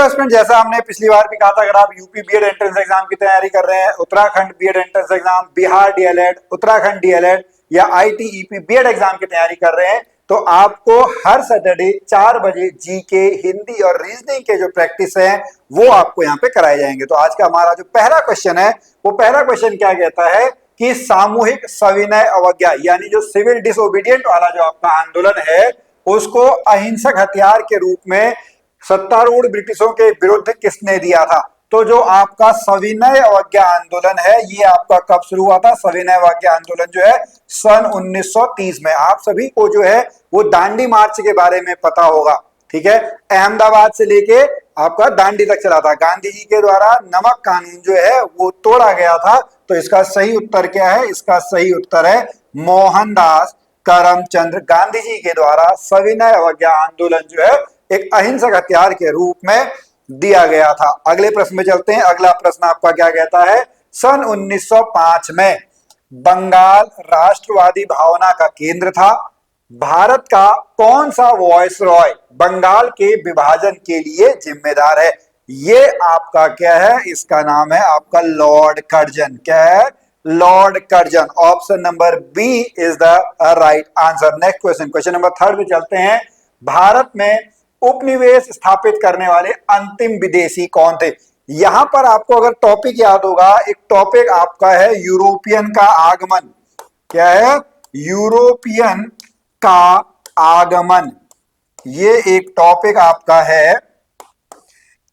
Student, जैसा हमने पिछली बार भी कहा था, अगर आप यूपी बीएड एंट्रेंस एग्जाम की तैयारी कर रहे हैं, Uttarakhand BEd entrance exam, Bihar DElEd, Uttarakhand DElEd या आईटीईपी बीएड एग्जाम की तैयारी कर रहे हैं, तो आपको हर सैटरडे 4 बजे जीके, हिंदी और रीजनिंग के जो प्रैक्टिस है वो आपको यहाँ पे कराए जाएंगे। तो आज का हमारा जो पहला क्वेश्चन है, वो पहला क्वेश्चन क्या कहता है कि सामूहिक सविनय अवज्ञा यानी जो सिविल डिसोबीडियंट वाला जो आपका आंदोलन है, उसको अहिंसक हथियार के रूप में सत्तारूढ़ ब्रिटिशों के विरुद्ध किसने दिया था? तो जो आपका सविनय अवज्ञा आंदोलन है, ये आपका कब शुरू हुआ था? सविनय अवज्ञा आंदोलन जो है सन 1930 में। आप सभी को जो है वो दांडी मार्च के बारे में पता होगा, ठीक है। अहमदाबाद से लेके आपका दांडी तक चला था। गांधी जी के द्वारा नमक कानून जो है वो तोड़ा गया था। तो इसका सही उत्तर क्या है? इसका सही उत्तर है मोहनदास करमचंद गांधी जी के द्वारा सविनय अवज्ञा आंदोलन जो है एक अहिंसक हथियार के रूप में दिया गया था। अगले प्रश्न में चलते हैं। अगला प्रश्न आपका क्या कहता है? सन 1905 में बंगाल राष्ट्रवादी भावना का केंद्र था। भारत का कौन सा वॉइस रॉय बंगाल के विभाजन के लिए जिम्मेदार है? ये आपका क्या है? इसका नाम है आपका लॉर्ड कर्जन। क्या है? Lord Curzon. Option number B is the right answer. Next question, question number 3 पे चलते हैं। भारत में उपनिवेश स्थापित करने वाले अंतिम विदेशी कौन थे? यहां पर आपको अगर टॉपिक याद होगा, एक टॉपिक आपका है यूरोपियन का आगमन। क्या है? यूरोपियन का आगमन। ये एक टॉपिक आपका है।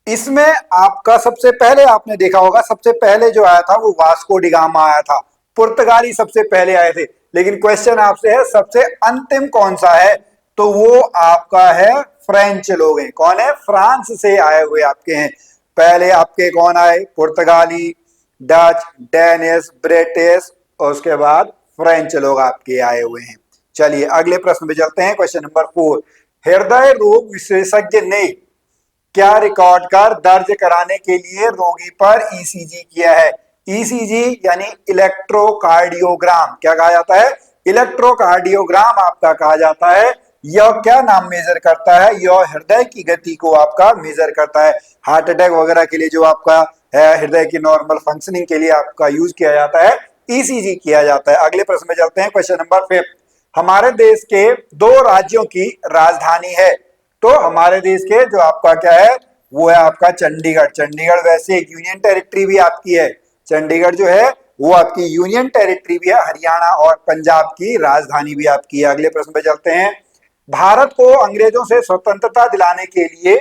इसमें आपका सबसे पहले आपने देखा होगा, सबसे पहले जो आया था वो वास्को डी गामा आया था। पुर्तगाली सबसे पहले आए थे। लेकिन क्वेश्चन आपसे है सबसे अंतिम कौन सा है? तो वो आपका है फ्रेंच लोग हैं। कौन है? फ्रांस से आए हुए आपके हैं। पहले आपके कौन आए? पुर्तगाली, डच, डेनिश, ब्रिटिश और उसके बाद फ्रेंच लोग आपके आए हुए हैं। चलिए अगले प्रश्न पे चलते हैं। क्वेश्चन नंबर 4, हृदय रोग विशेषज्ञ ने क्या रिकॉर्ड कर दर्ज कराने के लिए रोगी पर ईसीजी किया है? ईसीजी यानी इलेक्ट्रोकार्डियोग्राम। क्या कहा जाता है? इलेक्ट्रोकार्डियोग्राम आपका कहा जाता है। यह क्या नाम मेजर करता है? यह हृदय की गति को आपका मेजर करता है। हार्ट अटैक वगैरह के लिए जो आपका है हृदय की नॉर्मल फंक्शनिंग के लिए आपका यूज किया जाता है, ईसीजी किया जाता है। अगले प्रश्न में चलते हैं। क्वेश्चन नंबर 5, हमारे देश के 2 राज्यों की राजधानी है। तो हमारे देश के जो आपका क्या है वो है आपका चंडीगढ़। चंडीगढ़ वैसे एक यूनियन टेरिटरी भी आपकी है। चंडीगढ़ जो है वो आपकी यूनियन टेरिटरी भी है। हरियाणा और पंजाब की राजधानी भी आपकी है। अगले प्रश्न पे चलते हैं। भारत को अंग्रेजों से स्वतंत्रता दिलाने के लिए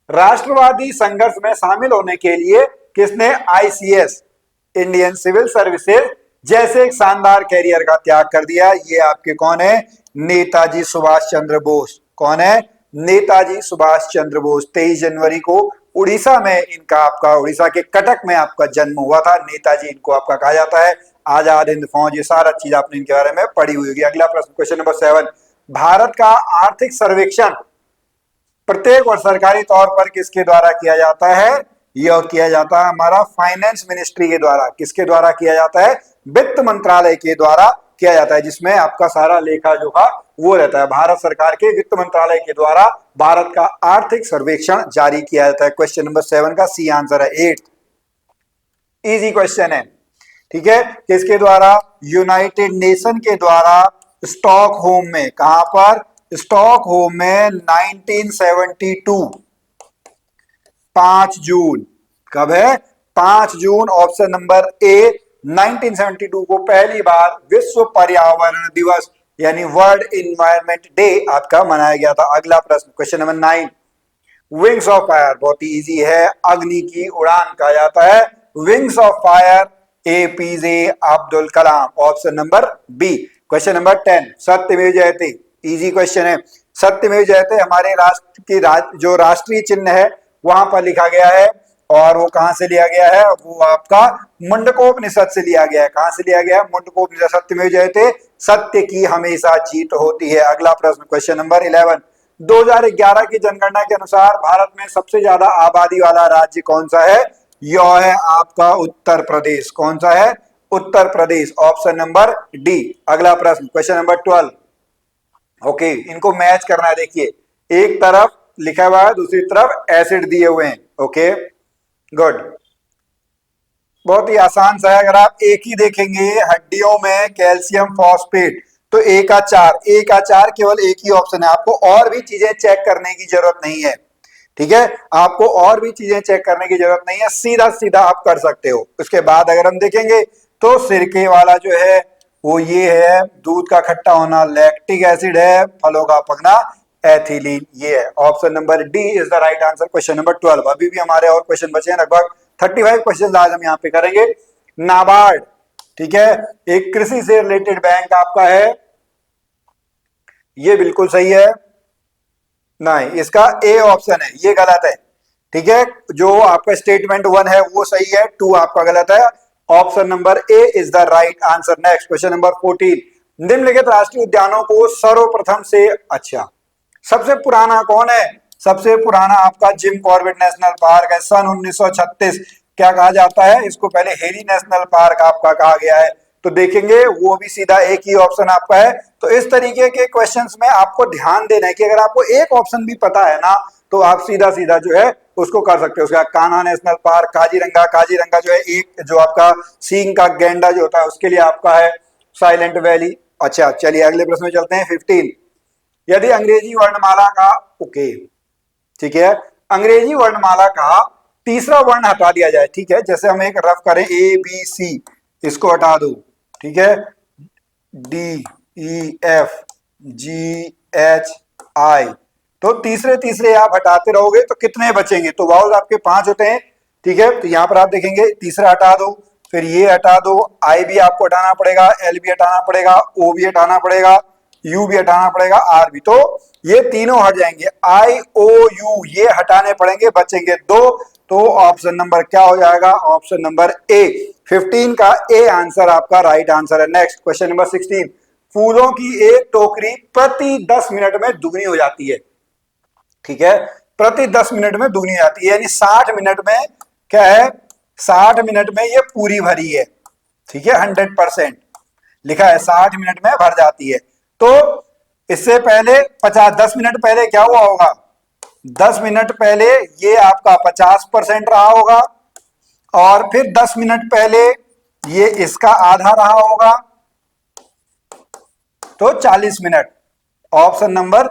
राष्ट्रवादी संघर्ष में शामिल होने के लिए किसने आईसीएस, इंडियन सिविल सर्विसेज जैसे एक शानदार कैरियर का त्याग कर दिया? ये आपके कौन है? नेताजी सुभाष चंद्र बोस। कौन है? नेताजी सुभाष चंद्र बोस। 23 जनवरी को उड़ीसा में इनका आपका उड़ीसा के कटक में आपका जन्म हुआ था। नेताजी इनको आपका कहा जाता है। आजाद हिंद फौज, ये सारा चीज आपने इनके बारे में पढ़ी हुई होगी। अगला प्रश्न, क्वेश्चन नंबर 7, भारत का आर्थिक सर्वेक्षण प्रत्येक वर्ष सरकारी तौर पर किसके द्वारा किया जाता है? यह किया जाता है हमारा फाइनेंस मिनिस्ट्री के द्वारा। किसके द्वारा किया जाता है? वित्त मंत्रालय के द्वारा किया जाता है, जिसमें आपका सारा लेखा जोखा वो रहता है। भारत सरकार के वित्त मंत्रालय के द्वारा भारत का आर्थिक सर्वेक्षण जारी किया जाता है। क्वेश्चन नंबर 7 का सी आंसर है 8। इजी क्वेश्चन है, ठीक है। किसके द्वारा? यूनाइटेड नेशन के द्वारा स्टॉकहोम में। कहां पर? स्टॉकहोम में 1972 5 जून। कब है? 5 जून। ऑप्शन नंबर ए 1972 को पहली बार विश्व पर्यावरण दिवस यानी वर्ल्ड इन्वायरमेंट डे आपका मनाया गया था। अगला प्रश्न, question number 9, wings of fire. बहुत ही इजी है। अग्नि की उड़ान कहा जाता है Wings of Fire APJ Abdul Kalam. Option number B. Question number 10, सत्यमेव जयते। इजी क्वेश्चन है। सत्यमेव जयते हमारे राष्ट्र की जो राष्ट्रीय चिन्ह है वहां पर लिखा गया है। और वो कहां से लिया गया है? वो आपका मुंडकोपनिषद से लिया गया है। कहां से लिया गया है? मुंडकोपनिषद। सत्यमेव जयते, सत्य की हमेशा जीत होती है। अगला प्रश्न, क्वेश्चन नंबर 11, 2011 की जनगणना के अनुसार भारत में सबसे ज्यादा आबादी वाला राज्य कौन सा है? यह है आपका उत्तर प्रदेश। कौन सा है? Uttar Pradesh. Option number D. अगला प्रश्न, क्वेश्चन नंबर 12। ओके, इनको मैच करना है। देखिए, एक तरफ लिखा हुआ है, दूसरी तरफ एसिड दिए हुए हैं। ओके गुड, बहुत ही आसान सा है। अगर आप एक ही देखेंगे हड्डियों में कैल्शियम फॉस्फेट, तो ए का चार केवल एक ही ऑप्शन है, आपको और भी चीजें चेक करने की जरूरत नहीं है। ठीक है, आपको और भी चीजें चेक करने की जरूरत नहीं है, सीधा सीधा आप कर सकते हो। उसके बाद अगर हम देखेंगे तो सिरके वाला जो है वो ये है, दूध का खट्टा होना लैक्टिक एसिड है, फलों का पकना एथिलीन, ये है। Option number D is the right answer. Question number 12। अभी भी हमारे और क्वेश्चन बचे हैं, लगभग 35 क्वेश्चन आज हम यहाँ पे करेंगे। नाबार्ड, ठीक है, एक कृषि से रिलेटेड बैंक आपका है, ये बिल्कुल सही है। नहीं, इसका ए ऑप्शन है, ये गलत है। ठीक है, जो आपका स्टेटमेंट 1 है वो सही है, 2 आपका गलत है। Option number A is the right answer. Next question number 14। निम्नलिखित राष्ट्रीय उद्यानों को सर्वप्रथम से, अच्छा, सबसे पुराना कौन है? सबसे पुराना आपका जिम कॉर्बेट नेशनल पार्क है, सन 1936। क्या कहा जाता है इसको? पहले हेली नेशनल पार्क आपका कहा गया है। तो देखेंगे वो भी सीधा एक ही ऑप्शन आपका है। तो इस तरीके के क्वेश्चंस में आपको ध्यान देना है कि अगर आपको एक ऑप्शन भी पता है ना, तो आप सीधा सीधा जो है उसको कर सकते हो। उसका कान्हा नेशनल पार्क, काजीरंगा, काजीरंगा जो है एक जो आपका सींग का गैंडा जो होता है उसके लिए आपका है, साइलेंट वैली। अच्छा चलिए अगले प्रश्न में चलते हैं। 15। यदि अंग्रेजी वर्णमाला का, ओके ठीक है, अंग्रेजी वर्णमाला का तीसरा वर्ण हटा दिया जाए, ठीक है, जैसे हम एक रफ करें ए बी सी, इसको हटा दो, ठीक है, D E F G H I, तो तीसरे तीसरे आप हटाते रहोगे तो कितने बचेंगे? तो वाउल आपके 5 होते हैं। ठीक है, तो यहां पर आप देखेंगे तीसरा हटा दो, फिर ये हटा दो, आई भी आपको हटाना पड़ेगा, एल भी हटाना पड़ेगा, ओ भी हटाना पड़ेगा, यू भी हटाना पड़ेगा, आर भी, तो ये तीनों हट जाएंगे। आई ओ यू ये हटाने पड़ेंगे, बचेंगे 2। तो ऑप्शन नंबर क्या हो जाएगा? ऑप्शन नंबर ए, 15 का ए आंसर आपका राइट आंसर है। Next question number 16। फूलों की एक टोकरी प्रति 10 मिनट में दुगनी हो जाती है। ठीक है, प्रति 10 मिनट में दुगनी हो जाती है, यानी 60 मिनट में क्या है, 60 मिनट में ये पूरी भरी है। ठीक है, 100% लिखा है, 60 मिनट में भर जाती है। तो इससे पहले 10 मिनट पहले क्या हुआ होगा? 10 मिनट पहले ये आपका 50% रहा होगा, और फिर 10 मिनट पहले ये इसका आधा रहा होगा, तो 40 मिनट। ऑप्शन नंबर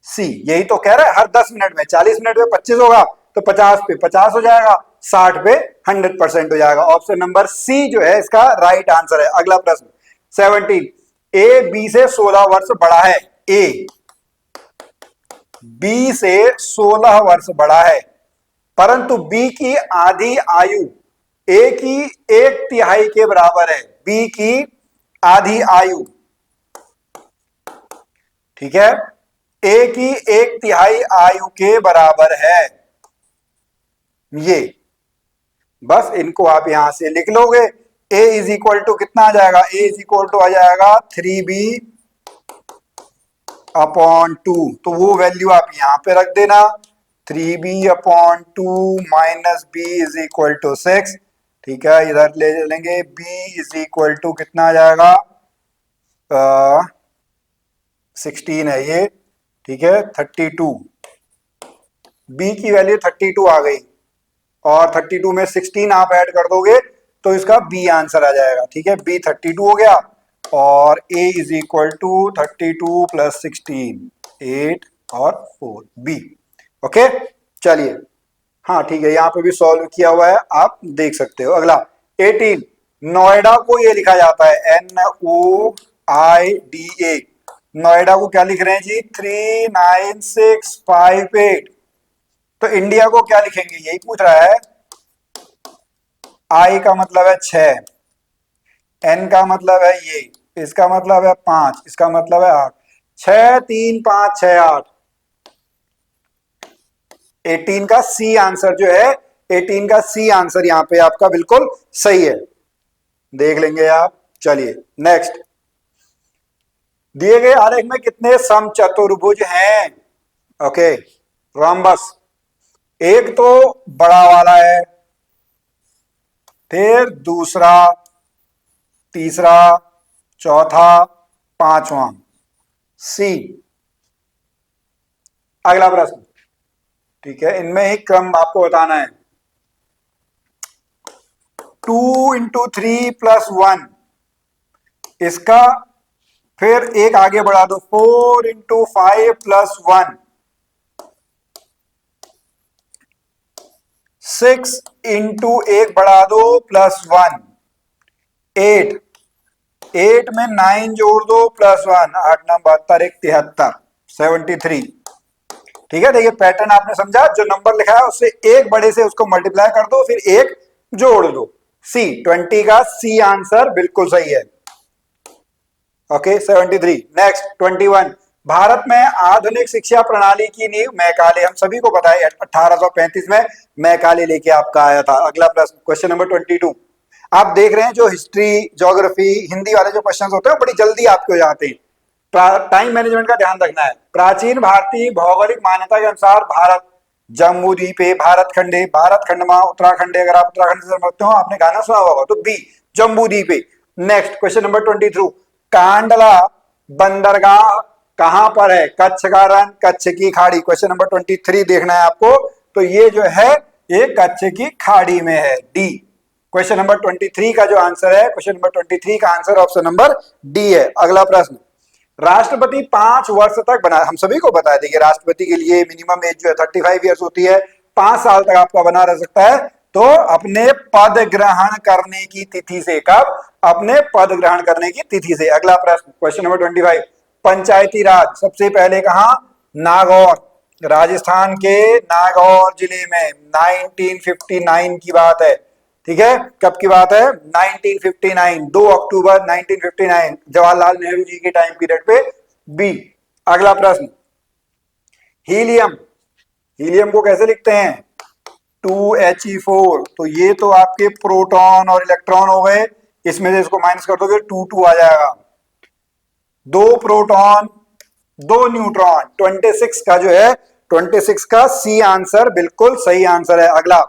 सी, यही तो कह रहा है, हर 10 मिनट में 40 मिनट में 25 होगा, तो 50 पे 50 हो जाएगा, 60 पे 100% हो जाएगा। ऑप्शन नंबर सी जो है इसका राइट आंसर है। अगला प्रश्न 17। ए बी से 16 वर्ष बड़ा है, ए बी से 16 वर्ष बड़ा है, परंतु बी की आधी आयु ए की 1/3 के बराबर है। बी की आधी आयु, ठीक है, ए की 1/3 आयु के बराबर है। ये बस इनको आप यहां से लिख लोगे। ए इज इक्वल टू कितना आ जाएगा? ए इज इक्वल टू आ जाएगा 3b अपॉन 2, तो वो वैल्यू आप यहां पे रख देना, 3b upon 2 minus B is equal to 6। ठीक है, इधर ले लेंगे, b इज इक्वल टू कितना आ जाएगा? 16 है ये, ठीक है, 32, b की वैल्यू 32 आ गई, और 32 में 16 आप ऐड कर दोगे तो इसका बी आंसर आ जाएगा। ठीक है, बी 32 हो गया, और a is equal to 32 plus 16, 8 और 4, बी। ओके चलिए, हाँ ठीक है, यहाँ पे भी सॉल्व किया हुआ है, आप देख सकते हो। अगला 18। नोएडा को ये लिखा जाता है NOIDA, नोएडा को क्या लिख रहे हैं जी? 39658। तो इंडिया को क्या लिखेंगे, यही पूछ रहा है। आई का मतलब है 6, एन का मतलब है ये, इसका मतलब है 5, इसका मतलब है 8, 6 3 5 6 8। 18 का सी आंसर जो है, 18 का सी आंसर यहां पे आपका बिल्कुल सही है, देख लेंगे आप। चलिए नेक्स्ट, दिए गए आरेख में कितने समचतुर्भुज हैं? ओके, रोम्बस, एक तो बड़ा वाला है, फिर दूसरा, तीसरा, चौथा, पांचवा, सी। अगला प्रश्न, ठीक है, इनमें ही क्रम आपको बताना है। 2 इंटू 3 प्लस 1, इसका फिर एक आगे बढ़ा दो, 4 इंटू 5 प्लस 1, 6 इंटू एक बढ़ा दो प्लस 1, 8, 8 में 9 जोड़ दो प्लस 1, 8 9 72 1 73, 73। ठीक है, देखिए पैटर्न आपने समझा, जो नंबर लिखा है उससे एक बड़े से उसको मल्टीप्लाई कर दो, फिर एक जोड़ दो। सी 20 का सी आंसर बिल्कुल सही है। ओके 73। नेक्स्ट 21, भारत में आधुनिक शिक्षा प्रणाली की नींव मैकाले, हम सभी को पता है 1835 में मैकाले लेके आपका आया था। अगला प्रश्न, क्वेश्चन नंबर 22। आप देख रहे हैं जो हिस्ट्री, ज्योग्राफी, हिंदी वाले जो क्वेश्चन होते हैं बड़ी जल्दी आपके हो जाते हैं, टाइम मैनेजमेंट का ध्यान रखना है। प्राचीन भारतीय भौगोलिक मान्यता के अनुसार भारत जम्बू द्वीपे भारत खंडे, भारत खंड में उत्तराखंड, अगर आप उत्तराखंड से समझते हो, आपने गाना सुना होगा, तो बी जम्बू द्वीपे। नेक्स्ट क्वेश्चन नंबर 23, कांडला बंदरगाह कहां पर है? कच्छ का रण, कच्छ की खाड़ी। क्वेश्चन नंबर 23 देखना है आपको, तो ये जो है ये कच्छ की खाड़ी में है, डी। क्वेश्चन नंबर 23 का जो आंसर है, क्वेश्चन नंबर 23 का आंसर ऑप्शन नंबर डी है। अगला प्रश्न, राष्ट्रपति 5 वर्ष तक बना, हम सभी को बता देंगे राष्ट्रपति के लिए मिनिमम एज जो है 35 ईयर्स होती है, 5 साल तक आपका बना रह सकता है। तो अपने पद ग्रहण करने की तिथि से, कब? अपने पद ग्रहण करने की तिथि से। अगला प्रश्न, क्वेश्चन नंबर 25, पंचायती राज सबसे पहले कहां? नागौर, राजस्थान के नागौर जिले में 1959 की बात है। ठीक है, कब की बात है? 1959, 2 अक्टूबर 1959, जवाहरलाल नेहरू जी के टाइम पीरियड पे, बी। अगला प्रश्न, हीलियम, हीलियम को कैसे लिखते हैं? 2He4, तो ये तो आपके प्रोटॉन और इलेक्ट्रॉन हो गए, इसमें से इसको माइनस कर दोगे 2 2 आ जाएगा, 2 प्रोटॉन 2 न्यूट्रॉन, 26 का जो है 26 का सी आंसर बिल्कुल सही आंसर है। अगला,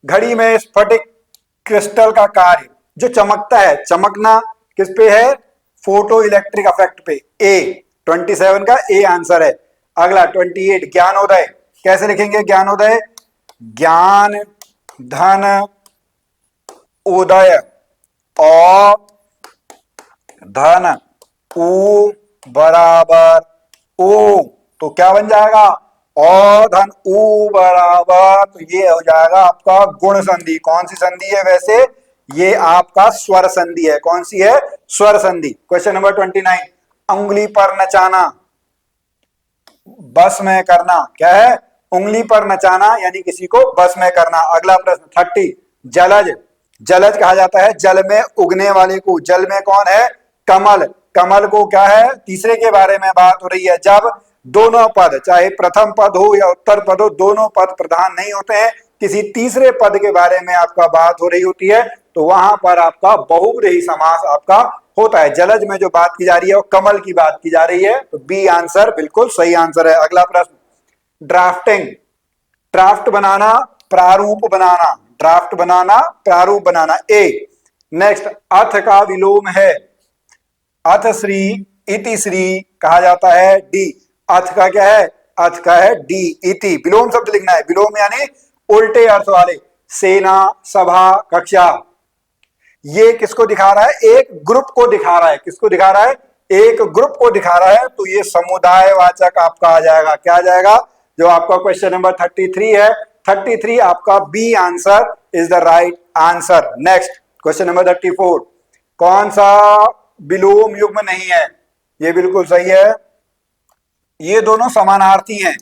घड़ी में स्फटिक क्रिस्टल का कार्य, जो चमकता है, चमकना किस पे है? फोटो इलेक्ट्रिक इफेक्ट पे, ए 27 का ए आंसर है। अगला 28, ज्ञानोदय कैसे लिखेंगे? ज्ञानोदय, ज्ञान धन उदय, और धन उ बराबर ओ, तो क्या बन जाएगा? और धन उ बराबर, तो ये हो जाएगा आपका गुण संधि। कौन सी संधि है वैसे? ये आपका स्वर संधि है। कौन सी है? स्वर संधि। क्वेश्चन नंबर 29, उंगली पर नचाना, बस में करना, क्या है? उंगली पर नचाना यानी किसी को बस में करना। अगला प्रश्न 30, जलज, जलज कहा जाता है जल में उगने वाले को। जल में कौन है? कमल, कमल को क्या है? तीसरे के बारे में बात हो रही है, जब दोनों पद, चाहे प्रथम पद हो या उत्तर पद हो, दोनों पद प्रधान नहीं होते हैं, किसी तीसरे पद के बारे में आपका बात हो रही होती है, तो वहां पर आपका बहुव्रीहि समास आपका होता है। जलज में जो बात की जा रही है वो कमल की बात की जा रही है, तो बी आंसर बिल्कुल सही आंसर है। अगला प्रश्न, ड्राफ्टिंग, ड्राफ्ट बनाना, प्रारूप बनाना, ड्राफ्ट बनाना, प्रारूप बनाना, ए। नेक्स्ट, अथ का विलोम है, अथ श्री इति श्री कहा जाता है, डी। अथ का क्या है? अथ का है डी, इति। विलोम शब्द लिखना है, विलोम यानी उल्टे अर्थ वाले, सेना, सभा, कक्षा। ये किसको दिखा रहा है? एक ग्रुप को दिखा रहा है। किसको दिखा रहा है? एक ग्रुप को दिखा रहा है, तो ये समुदाय वाचक आपका आ जाएगा। क्या आ जाएगा? जो आपका क्वेश्चन नंबर 33 है, 33 आपका B answer is the right answer. Next question number 34, कौन सा विलोम युग्म नहीं है? ये बिल्कुल सही है, ये दोनों समानार्थी हैं।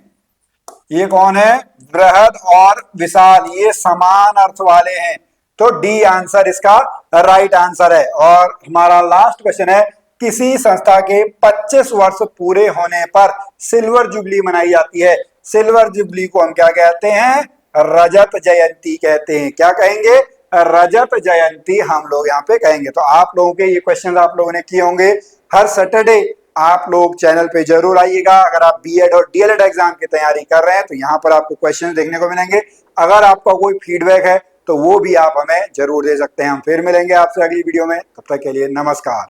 ये कौन है? बृहद और विशाल, ये समान अर्थ वाले हैं, तो डी आंसर इसका राइट आंसर है। और हमारा लास्ट क्वेश्चन है, किसी संस्था के 25 वर्ष पूरे होने पर सिल्वर जुबली मनाई जाती है। सिल्वर जुबली को हम क्या कहते हैं? रजत जयंती कहते हैं। क्या कहेंगे? रजत जयंती हम लोग यहाँ पे कहेंगे। तो आप लोगों के ये क्वेश्चन आप लोगों ने किए होंगे। हर सैटरडे आप लोग चैनल पे जरूर आइएगा। अगर आप बीएड और डीएलएड एग्जाम की तैयारी कर रहे हैं तो यहाँ पर आपको क्वेश्चन देखने को मिलेंगे। अगर आपका कोई फीडबैक है तो वो भी आप हमें जरूर दे सकते हैं। हम फिर मिलेंगे आपसे अगली वीडियो में, तब तक के लिए नमस्कार।